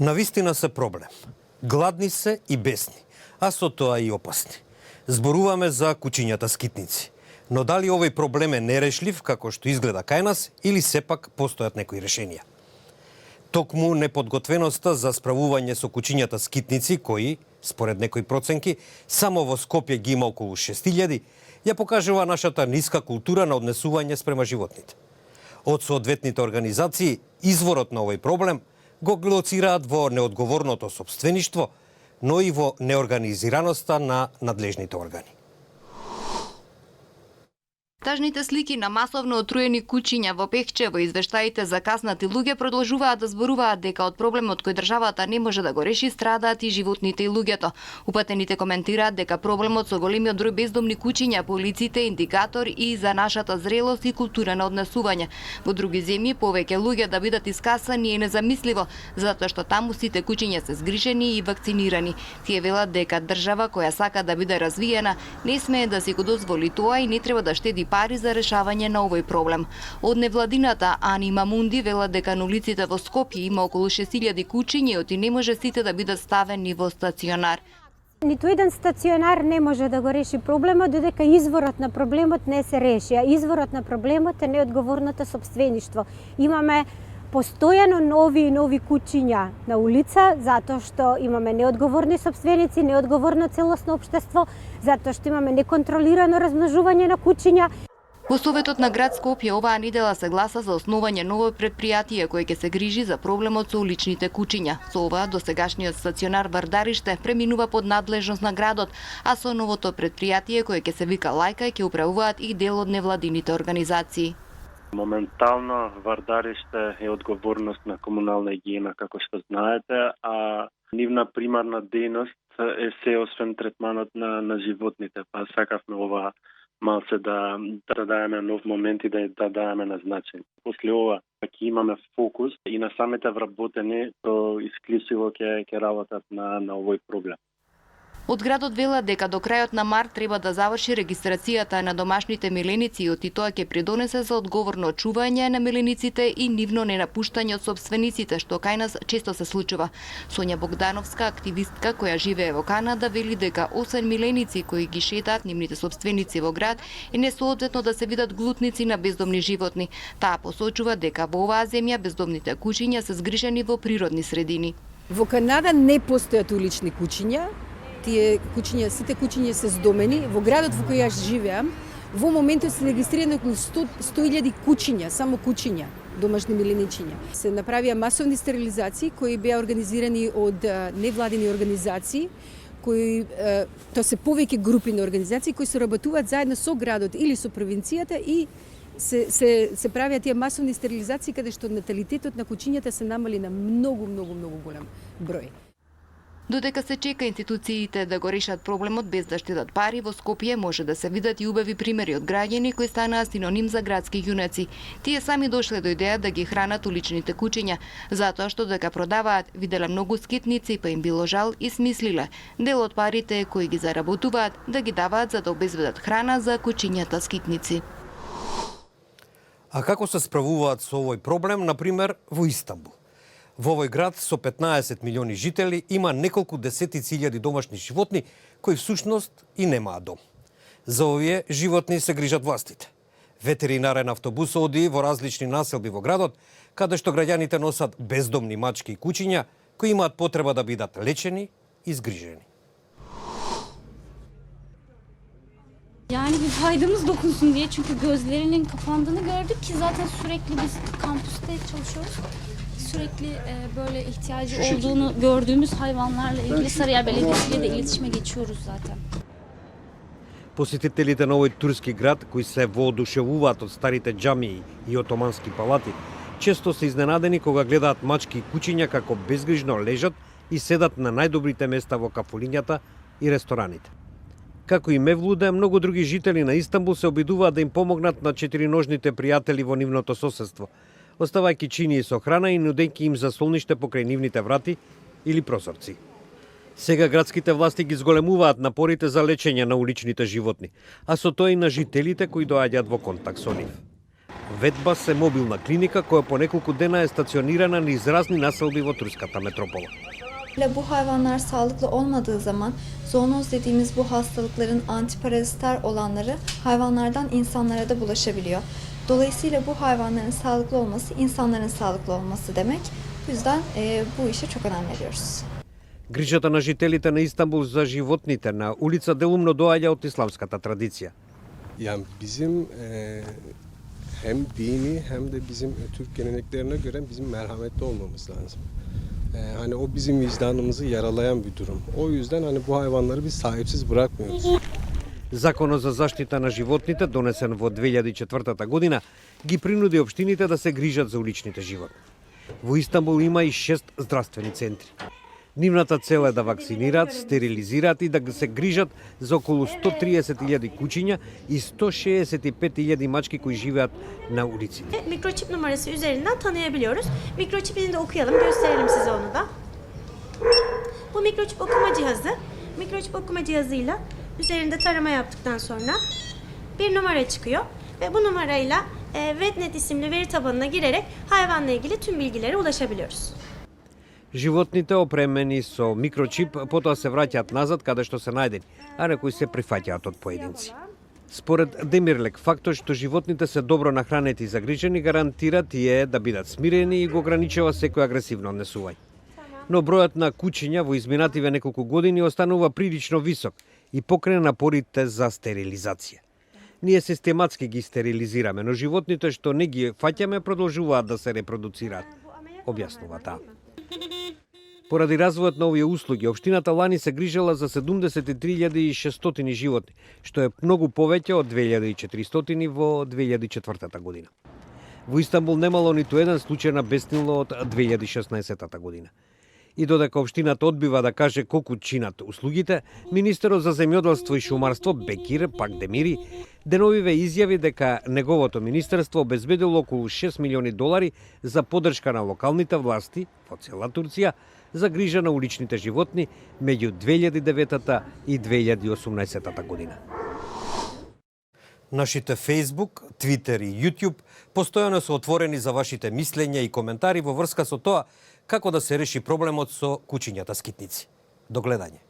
Навистина се проблем. Гладни се и бесни, а со тоа и опасни. Зборуваме за кучињата скитници. Но дали овој проблем е нерешлив, како што изгледа кај нас, или сепак постојат некои решенија? Токму неподготвеноста за справување со кучињата скитници, кои, според некои проценки, само во Скопје ги има околу 6000, ја покажува нашата ниска култура на однесување спрема животните. Од соодветните организации, изворот на овој проблем го лоцираат во неодговорното сопствеништво, но и во неорганизираноста на надлежните органи. Тажните слики на масовно отруени кучиња во Пехче во извештаите за каснати луѓе продолжуваат да зборуваат дека од проблемот кој државата не може да го реши страдаат и животните и луѓето. Упатените коментираат дека проблемот со големиот број бездомни кучиња по улиците е индикатор и за нашата зрелост и култура на однесување. Во други земји повеќе луѓе да бидат искасани е незамисливо, затоа што таму сите кучиња се згрижени и вакцинирани. Тие велат дека држава која сака да биде развиена не смее да си го дозволи тоа и не треба да штеди пари за решавање на овој проблем. Од невладината Анима Мунди велат дека на улиците во Скопје има околу 6000 кучиња и не може сите да бидат ставени во стационар. Ниту еден стационар не може да го реши проблемот, додека изворот на проблемот не се реши. А изворот на проблемот е неодговорното сопствеништво. Имаме постојано нови и нови кучиња на улица, затоа што имаме неодговорни сопственици, неодговорно целосно општество, затоа што имаме неконтролирано размножување на кучиња. Во Советот на град Скопје оваа недела се гласа за основање ново претпријатие кое ќе се грижи за проблемот со уличните кучиња. Со ова досегашниот стационар Вардариште преминува под надлежност на градот, а со новото претпријатие кое ќе се вика Лајка ќе управуваат и дел од невладините организации. Моментално Вардариште е одговорност на комунална игиена, како што знаете, а нивна примарна дејност е се освен третманот на животните, па сакавме ова малце да даеме нов момент и да даеме на значење. После ова ќе имаме фокус и на самите вработени то исклучиво ќе работат на овој проблем. Од градот велат дека до крајот на март треба да заврши регистрацијата на домашните миленици и тоа ќе придонесе за одговорно чување на милениците и нивно ненапуштање од сопствениците, што кај нас често се случува. Сонја Богдановска, активистка која живее во Канада, вели дека освен миленици кои ги шетаат нивните сопственици во град, е несоодветно да се видат глутници на бездомни животни. Таа посочува дека во оваа земја бездомните кучиња се згрижени во природни средини. Во Канада не постојат улични кучиња. Тие кучиња, сите кучиња се здомени. Во градот во кој јас живеам, во моментот се регистрирани околу 100.000 кучиња, само кучиња, домашни миленичиња. Се направија масовни стерилизации кои беа организирани од невладини организации, кои тоа се повеќе групи на организации кои се работуваат заедно со градот или со провинцијата и се правиат тие масовни стерилизации каде што наталитетот на кучињата се намали на многу голем број. Додека се чека институциите да го решат проблемот без да штедат пари, во Скопје може да се видат и убави примери од граѓани кои станаа синоним за градски јунаци. Тие сами дошле до идеја да ги хранат уличните кучиња, затоа што дека продаваат, виделе многу скитници, па им било жал и смислиле дел од парите кои ги заработуваат да ги даваат за да обезбедат храна за кучињата скитници. А како се справуваат со овој проблем, например, во Истанбул? Во овој град со 15 милиони жители има неколку десетици илјади домашни животни кои всушност и немаат дом. За овие животни се грижат властите. Ветеринарен автобус оди во различни населби во градот, каде што граѓаните носат бездомни мачки и кучиња кои имаат потреба да бидат lечени и zgrijeni. Yani bir faydamız dokunsun diye, çünkü gözlerinin kapandığını gördük ki zaten sürekli biz kampüste çalışıyoruz. Sürekli böyle ihtiyacı olduğunu gördüğümüz hayvanlarla ilgili Sarıyer Belediyesi'yle de iletişime geçiyoruz zaten. Посетителите на овој турски град, кои се воодушевуваат од старите џамии и отомански палати, често се изненадени кога гледаат мачки и кучиња како безгрижно лежат и седат на најдобрите места во кафулињата и рестораните. Како и Мевлуде, многу други жители на Истанбул се обидуваат да им помогнат на четириножните пријатели во нивното соседство, оставајќи чинии со храна и нудејќи им за солниште покрај нивните врати или прозорци. Сега градските власти ги зголемуваат напорите за лечење на уличните животни, а со тоа и на жителите кои доаѓаат во контакт со нив. Ветба се мобилна клиника која по неколку дена е стационирана низ разни населби во турската метропола. Bu hayvanlar sağlıklı olmadığı zaman zoonoz dediğimiz bu hastalıkların antiparaziter olanları hayvanlardan insanlara da bulaşabiliyor. Dolayısıyla bu hayvanların sağlıklı olması insanların sağlıklı olması demek. Bu yüzden bu işe çok önem veriyoruz. Грижата на жителите на Истанбул за животните на улица делумно доаѓа од исламската традиција. Yani bizim hem dini hem de bizim Türk geleneklerine göre bizim merhametli olmamız lazım. Hani o bizim vicdanımızı yaralayan bir durum. O yüzden hani bu hayvanları biz sahipsiz bırakmıyoruz. Законот за заштита на животните, донесен во 2004 година, ги принуди општините да се грижат за уличните животни. Во Истанбул има и 6 здравствени центри. Нивната цел е да вакцинираат, стерилизираат и да се грижат за околу 130.000 кучиња и 165.000 мачки кои живеат на улиците. Mikroçip numarası üzerinden tanıyabiliyoruz. Mikroçipini de okuyalım, gösterelim size onu da. Bu mikroçip okuma cihazı. Mikroçip okuma cihazıyla üzerinde tarama yaptıktan sonra bir numara çıkıyor ve bu numarayla VetNet isimli veri tabanına girerek hayvanla ilgili tüm bilgilere ulaşabiliyoruz. Животните опремени со микрочип потоа се враќаат назад каде што се најдени, а некои се прифаќаат од поединци. Според Демирлек, фактот што животните се добро нахранети и загрижени гарантира тие да бидат смирени и го ограничува секој агресивно однесување. Но бројот на кучиња во изминативе неколку години останува прилично висок и покрај напорите за стерилизација. Ние систематски ги стерилизираме, но животните што не ги фаќаме продолжуваат да се репродуцираат, објаснува таа. Поради развојот на овие услуги, општината лани се грижела за 73.600 животни, што е многу повеќе од 2.400 во 2004 година. Во Истанбул немало ниту еден случај на беснило од 2016 година. И додека општината одбива да каже колку чинат услугите, министерот за земјоделство и шумарство Бекир Пакдемири деновиве изјави дека неговото министерство обезбедило околу 6 милиони долари за поддршка на локалните власти во цела Турција за грижа на уличните животни меѓу 2009 и 2018 година. Нашите Facebook, Twitter и YouTube постојано се отворени за вашите мислења и коментари во врска со тоа како да се реши проблемот со кучињата скитници. До гледање.